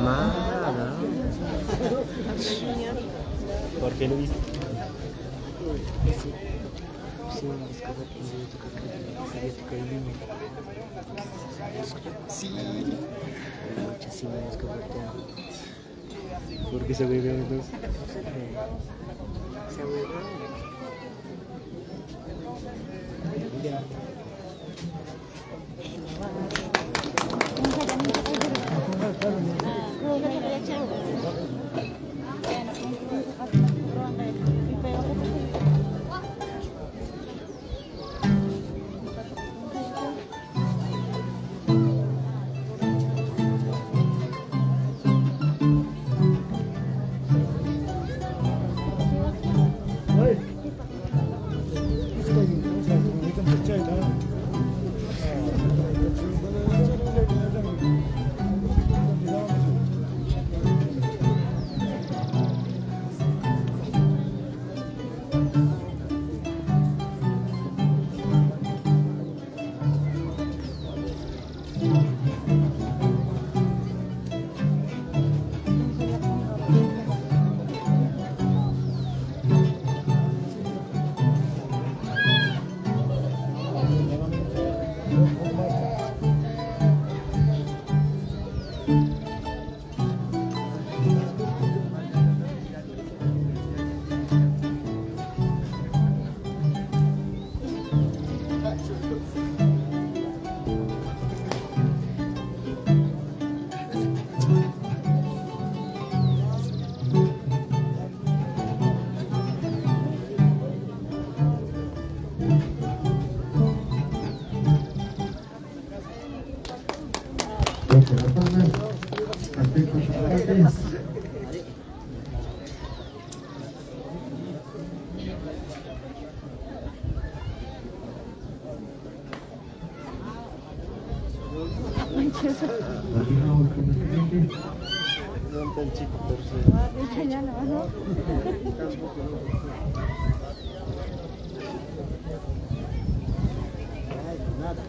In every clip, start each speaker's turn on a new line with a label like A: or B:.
A: Nada. ¿Por qué no viste? Sí. Muchísimas coberturas. ¿Por qué se vuelve entonces? Se vuelve. No tan chico, pero sí. Nada.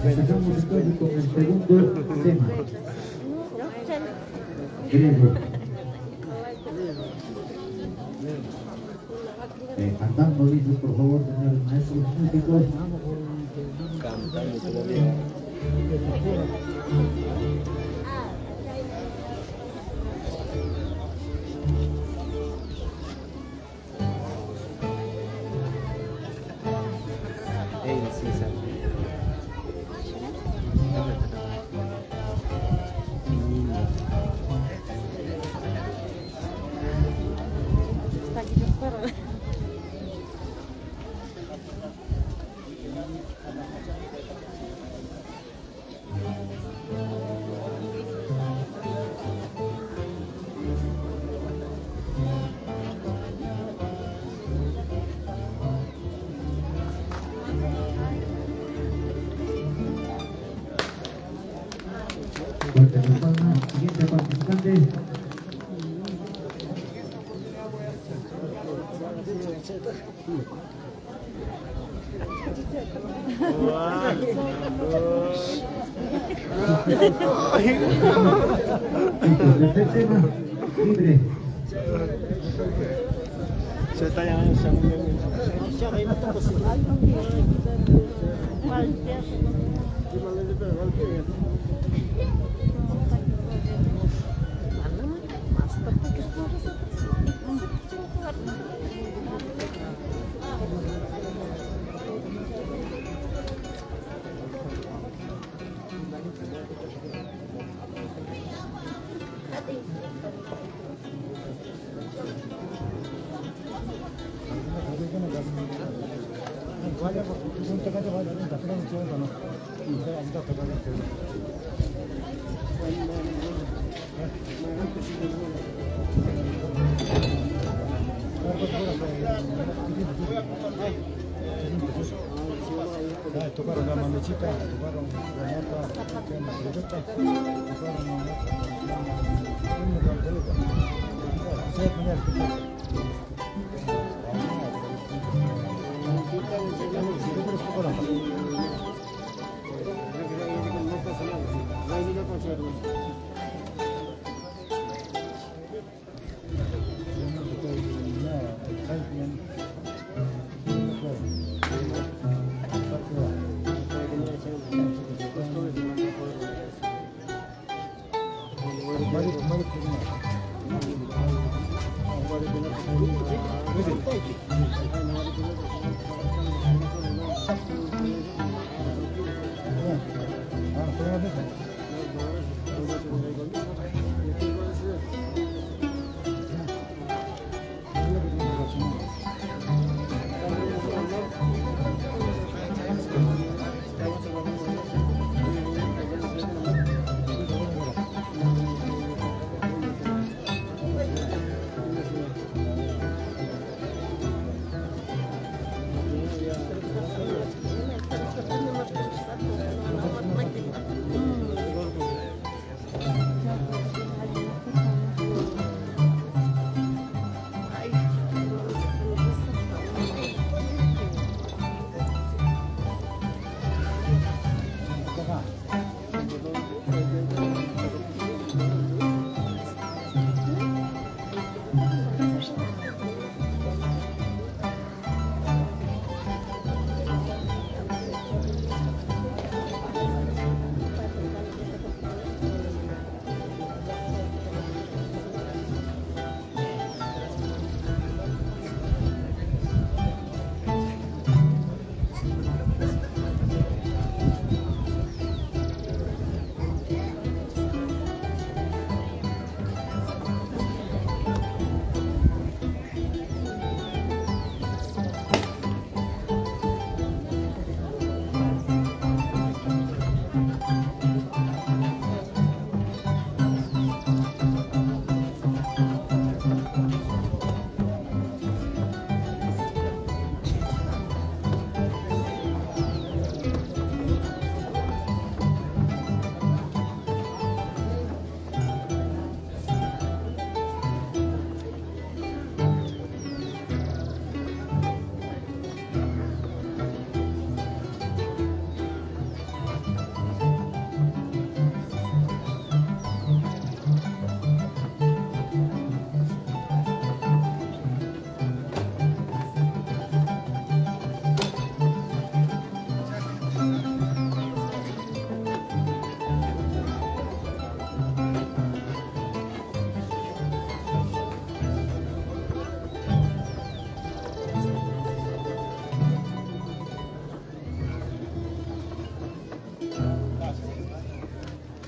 B: Empezamos entonces con el segundo tema. Griego. Cantando, dices, por favor, señores maestros músicos.
A: Cantando todavía. Sí, sabe.
C: Está aquí afuera.
B: Fuerte las palmas. Siguiente participante. Tercer tema, libre.
A: Se está llamando el segundo. tocaron la mamechita, tocaron la nota, que me proyecta, tocaron la nota,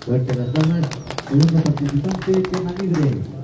B: Fuerte las palmas. Segundo participante, tema libre.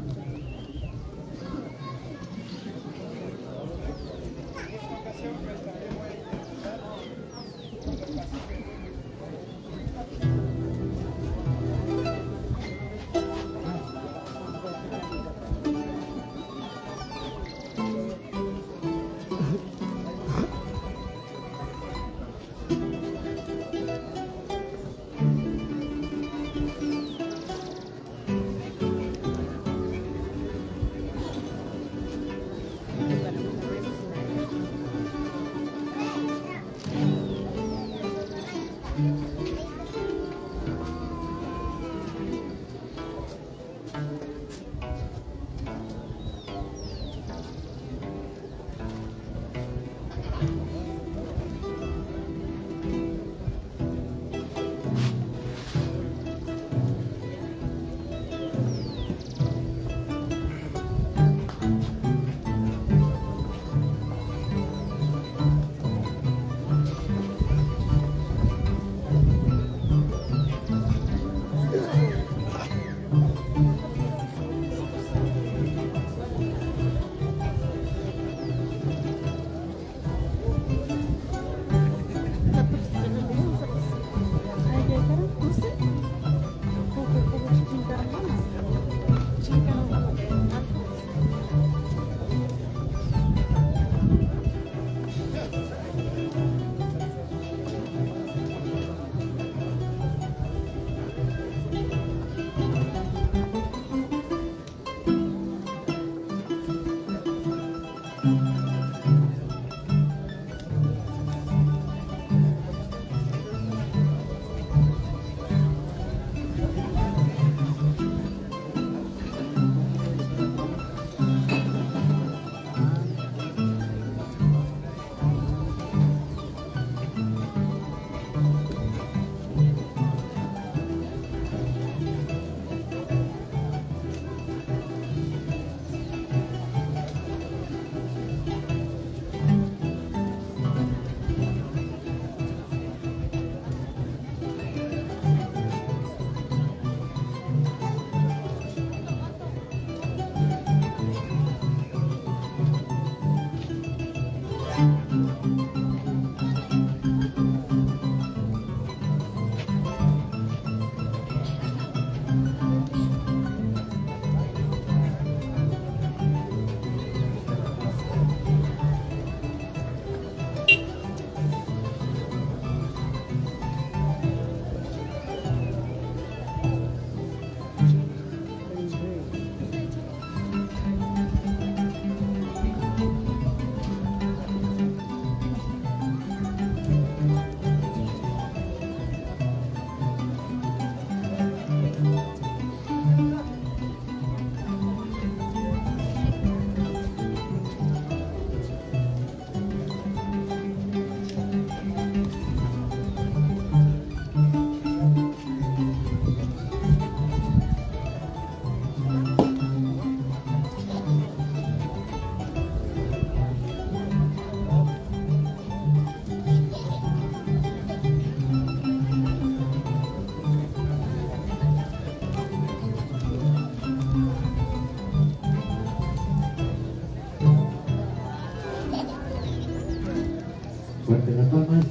B: Fuerte las palmas.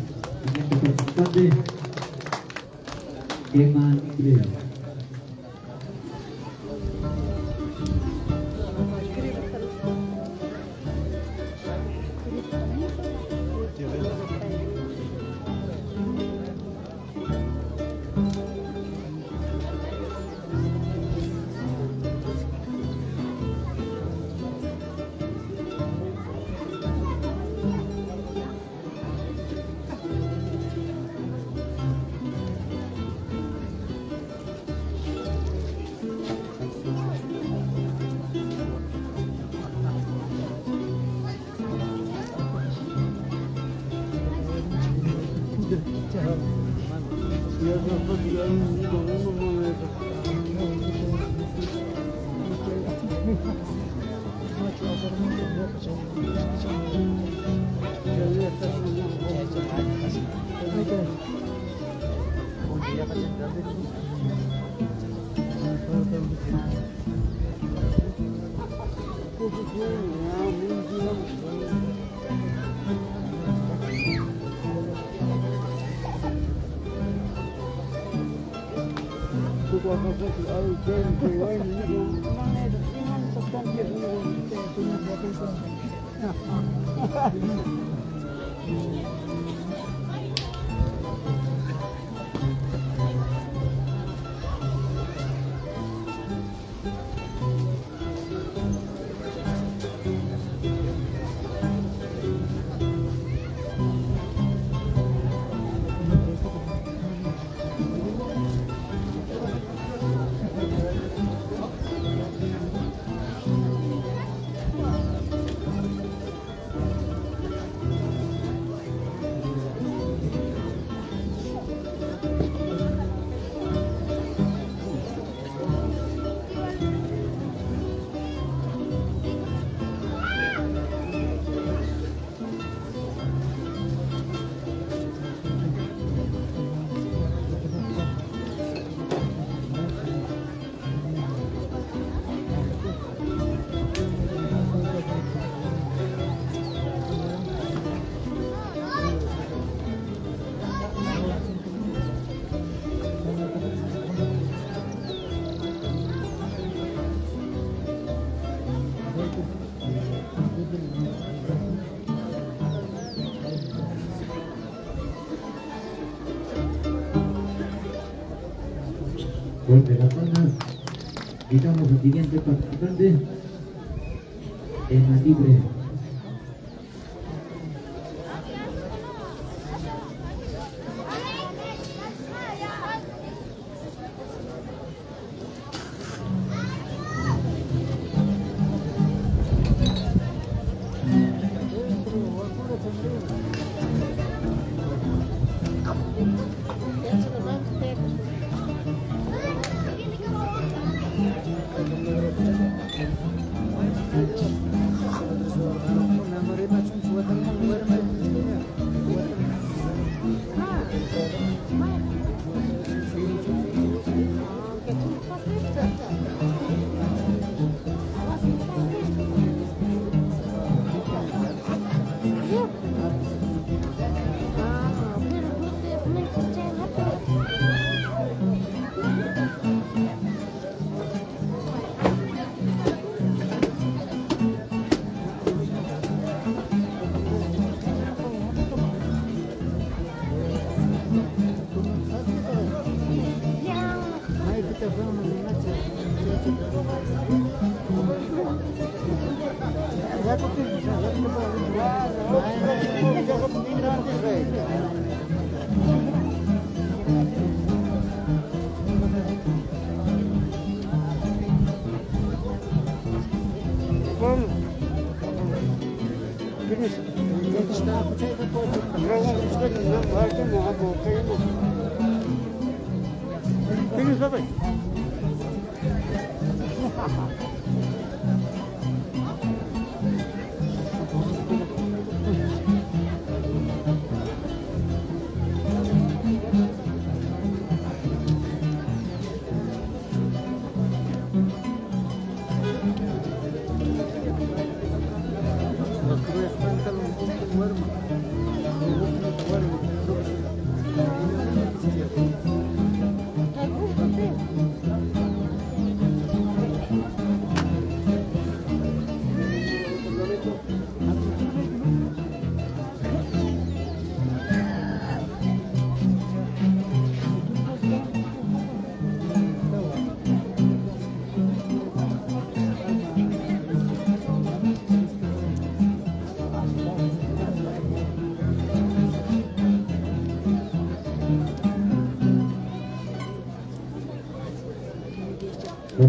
B: Siguiente participante. Emma Libre. Fuerte las palmas. Invitamos al siguiente participante. Emma Libre.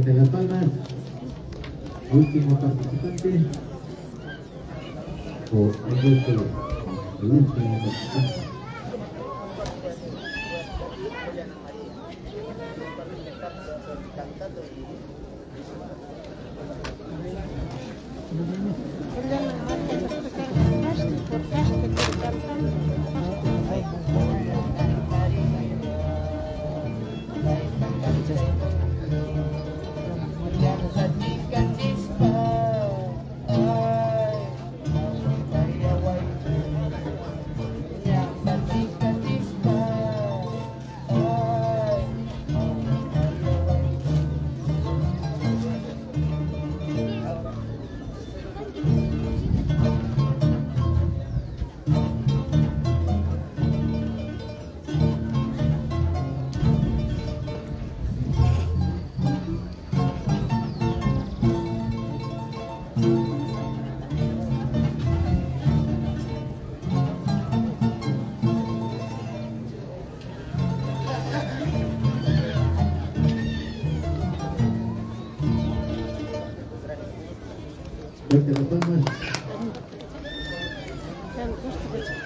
B: Fuerte las palmas. Último participante. O el último participante. Fuerte las palmas.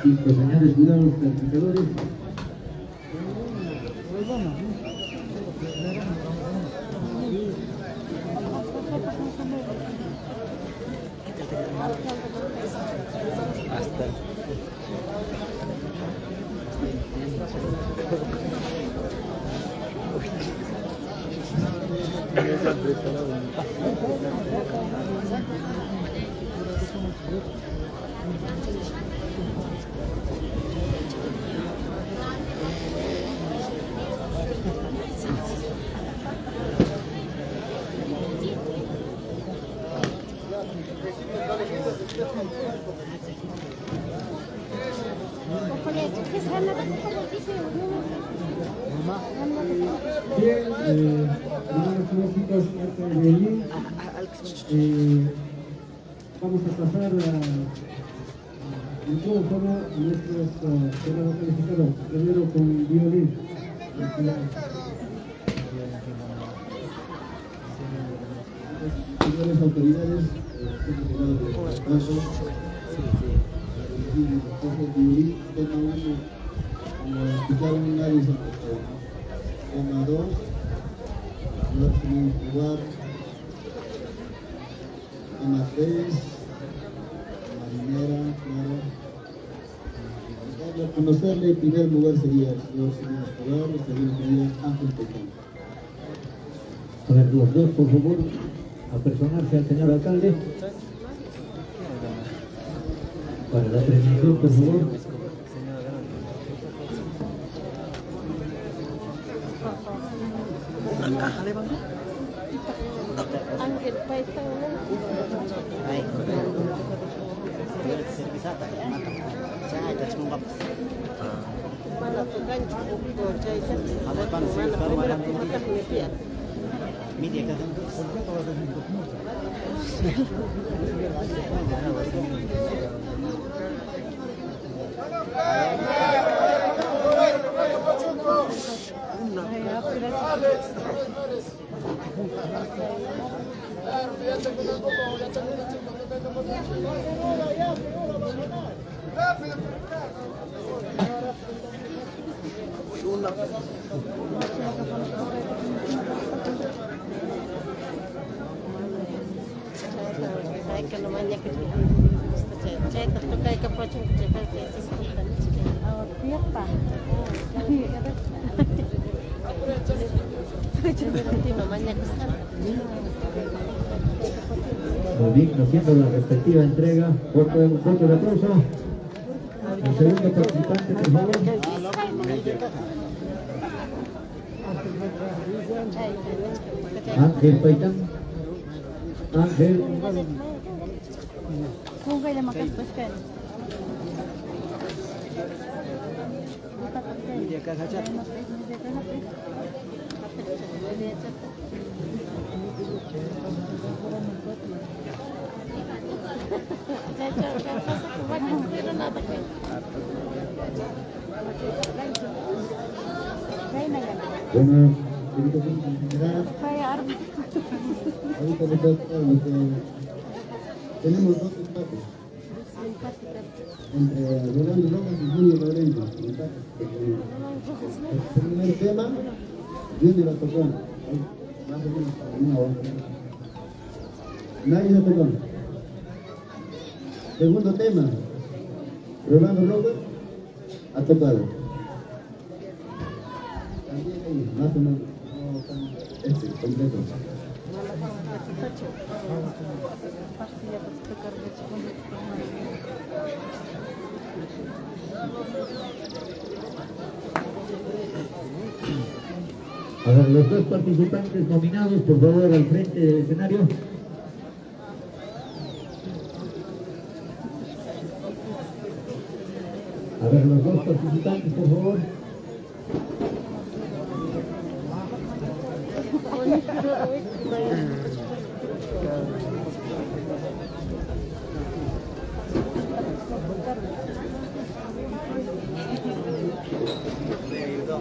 B: 5 señales, cuidado los calificadores. Bien, buenos chicos, vamos a pasar el micrófono a nuestros calificados, primero con violín. Señores autoridades, secretarios de traspaso, el violín, toma 1, escucharon nadie se empezó. Toma 2, no tenemos lugar. Toma 3, marinera, claro. Conocerle, en primer lugar sería el señor Escobar, el segundo sería Ángel Pequeño. A ver, los dos, por favor, a personarse al señor alcalde. Para la premiación, por favor.
C: Ángel Paita, mana tu gancho buku cai kan mana punya pihak
D: media kan
C: Saya namanya kecil. Saya tertukai ke pocong kecil kayak sistem oh dia pak mamanya kesal.
B: Muy bien, haciendo la respectiva entrega. Corto de aplauso. El segundo participante, por favor. Ángel Paitán. Ángel.
C: Kung kailan makas kan?
D: media kan saja
B: Bueno, invitación en general. Ahorita les voy a contar lo que tenemos dos empates. Entre Rolando Rojas y Julio Lorenzo. El primer tema, Dios de la Tocón. Más o menos para una hora. Nadie se tocó. Segundo tema, Rolando Rojas ha tocado. También ahí, más o menos, completo. A ver, los dos participantes nominados, por favor, al frente del escenario. A ver, los dos participantes, por favor.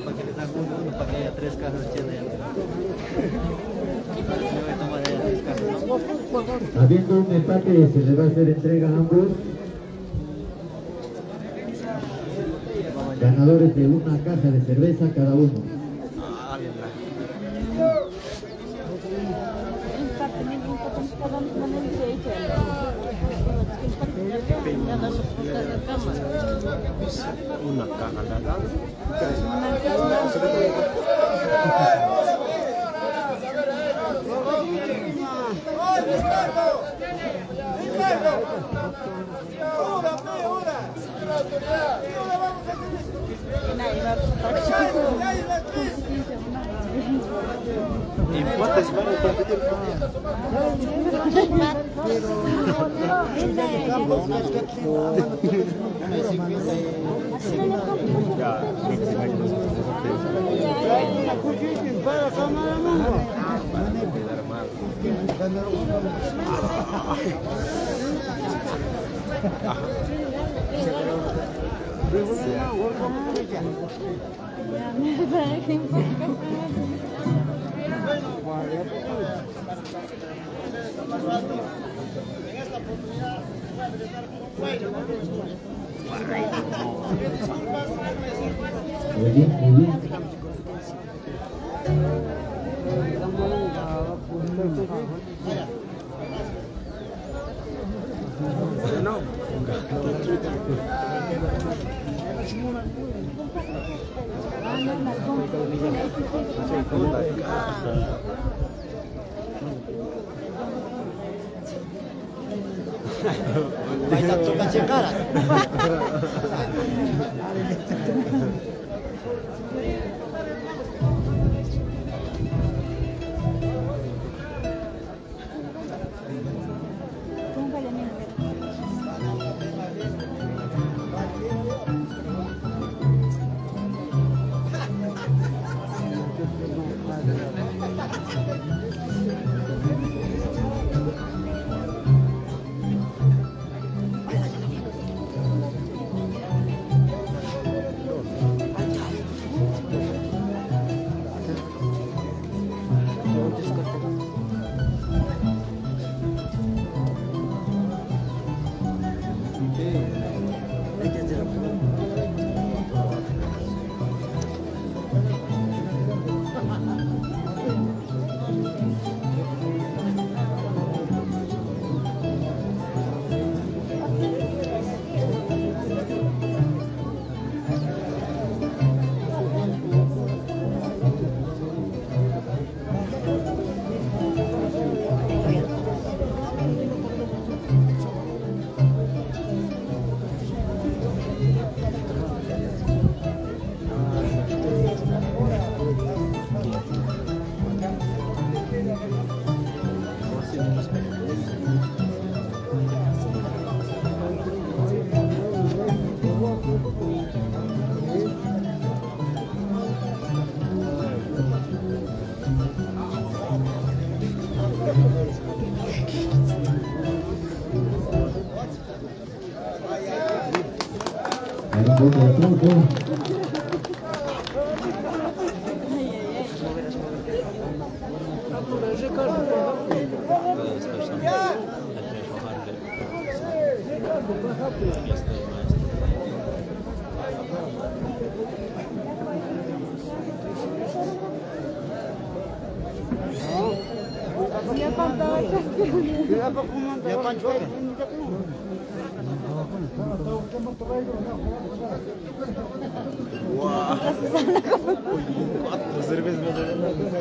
D: Para que les hagan uno, para que haya 3 cajas llenas. Yo voy a tomar 3 cajas, ¿no?
B: Habiendo un empate, se le va a hacer entrega a ambos. Ganadores de una caja de cerveza cada uno.
D: Una caja nada.
B: Muy bien, muy bien.
D: Ahí está tu cara.
B: Un poco de truco.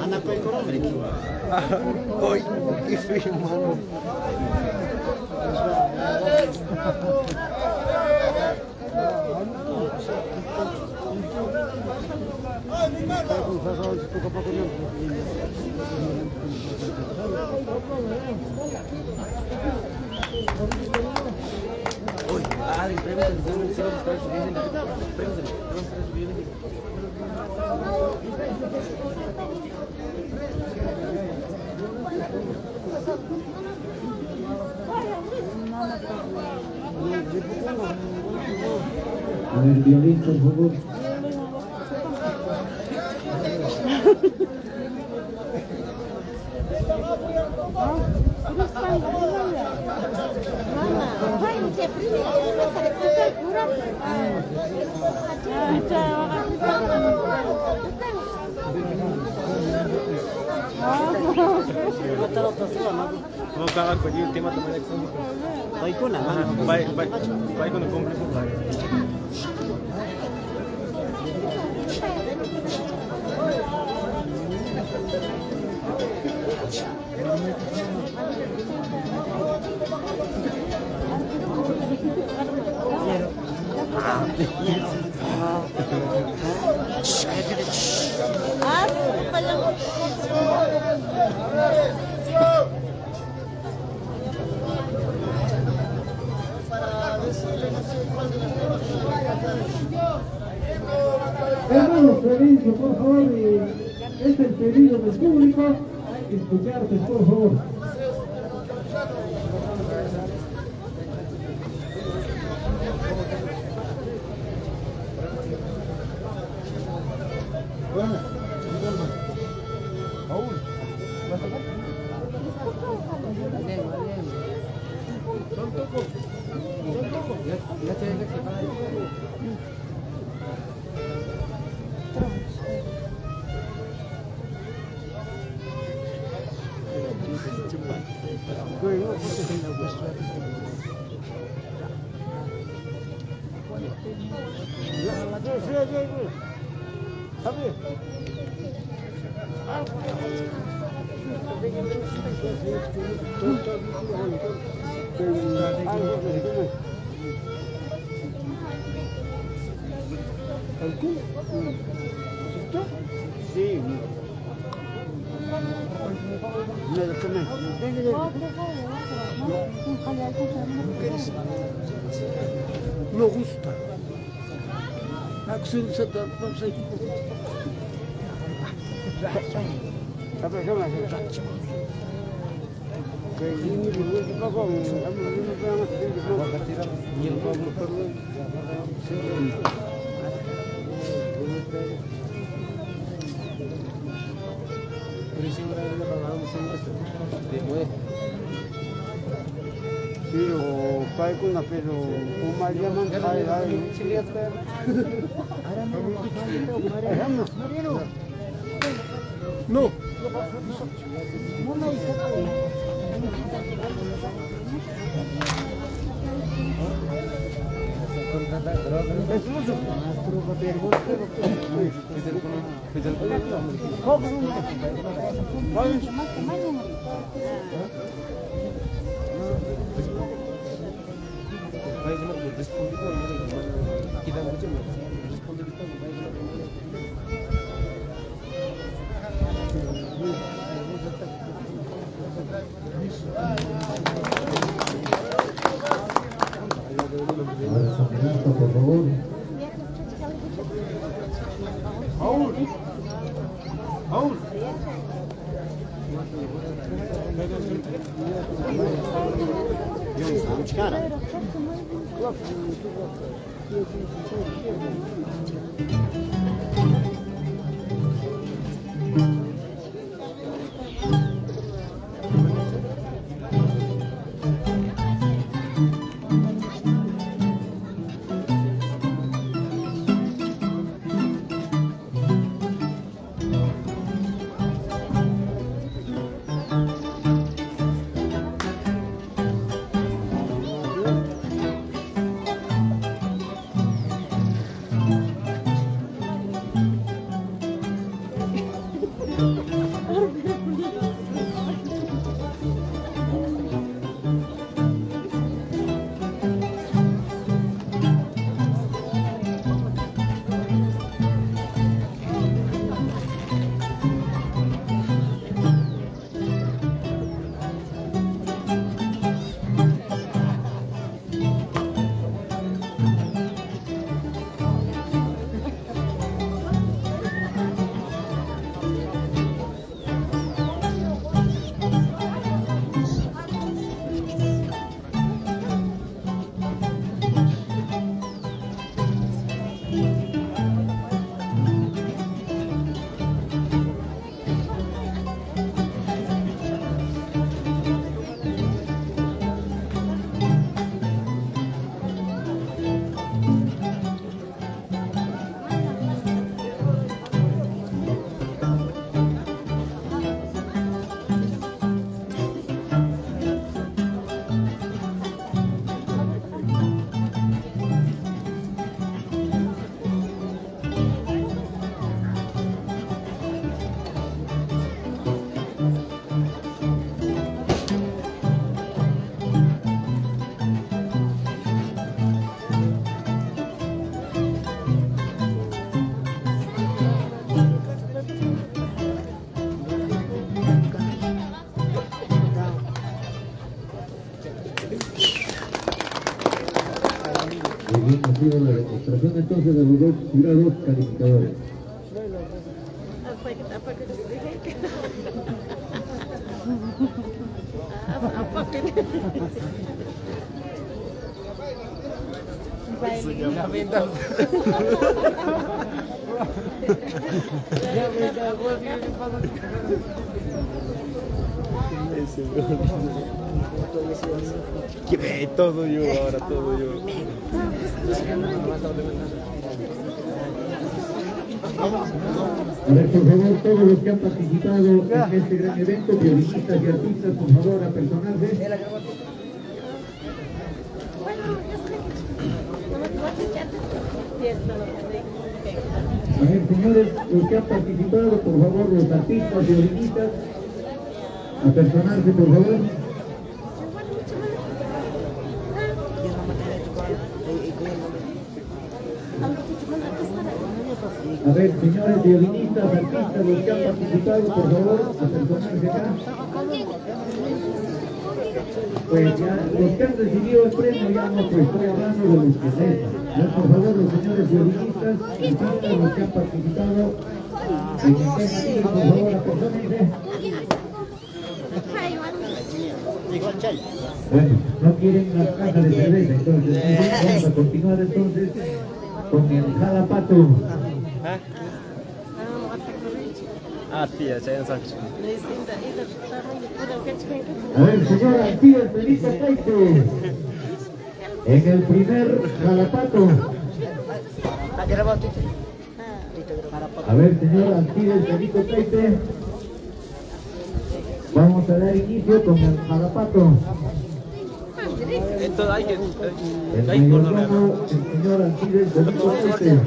D: Anak ko yung Ricky. Oy, ifi mano. Oy, ali, pregúntale, se vamos traer su bien. Pregúntale, vamos traer su bien.
B: A ver, violín, por favor.
E: Vamos cagar con el tema de
D: Baik ko na.
E: baik ko na komple ko ba.
B: Hermanos, Florencio, por favor, es el pedido del público. Escucharte, por favor.
A: No gusta. Axel se te pasa. Pero pai ko na pero umalya man ay no
B: Por favor.
D: Cara.
B: demostración entonces de los dos jurados calificadores.
D: La venta.
E: Que ve todo yo, ahora todo yo.
B: A ver, por favor, todos los que han participado en este gran evento, violinistas y artistas, por favor, a personarse. A ver, señores, los que han participado, por favor, los artistas, violinistas, a personarse, por favor. A ver, señores violinistas, artistas, los que han participado, por favor, a personarse acá. Pues ya, los que han recibido el premio, ya no, pues estoy hablando de los que restan. Ya, por favor, los señores violinistas, artistas, los que han participado en el tema aquí, por favor, a personarse. Bueno, no quieren las cajas de cerveza, entonces vamos a continuar entonces con el jalapato.
E: Ah, tía, ya en Sánchez.
B: A ver, señora Alcides Felipe Taite, en el primer jalapato. A ver, señora Alcides Felipe Taite, vamos a dar inicio con el jalapato.
E: Entonces hay que.
B: El
E: Hay que
B: mayordomo, el señor Alcides Felipe Taite.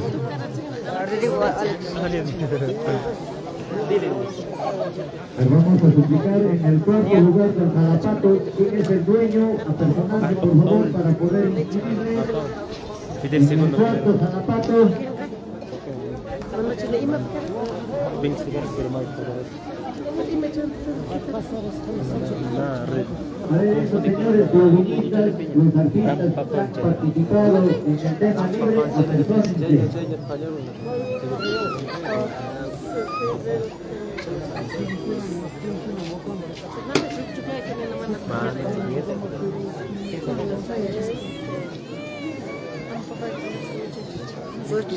B: Vamos a suplicar en el cuarto lugar del jalapato quién es el dueño, a personarse por favor para poder inscribirle. En el cuarto jalapato. A ver, esos señores violinistas, los artistas que han participado en el tema libre, a personarse.
C: First,